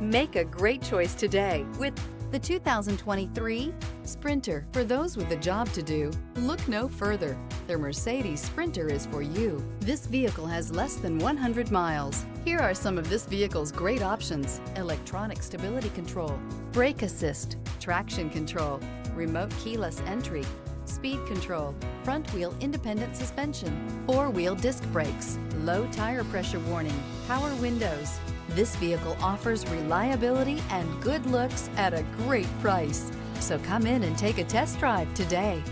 Make a great choice today with the 2023 Sprinter. For those with a job to do, look no further. The Mercedes Sprinter is for you. This vehicle has less than 100 miles. Here are some of this vehicle's great options: electronic stability control, brake assist, traction control, remote keyless entry, speed control, front wheel independent suspension, four-wheel disc brakes, low tire pressure warning, power windows. This vehicle offers reliability and good looks at a great price. So come in and take a test drive today.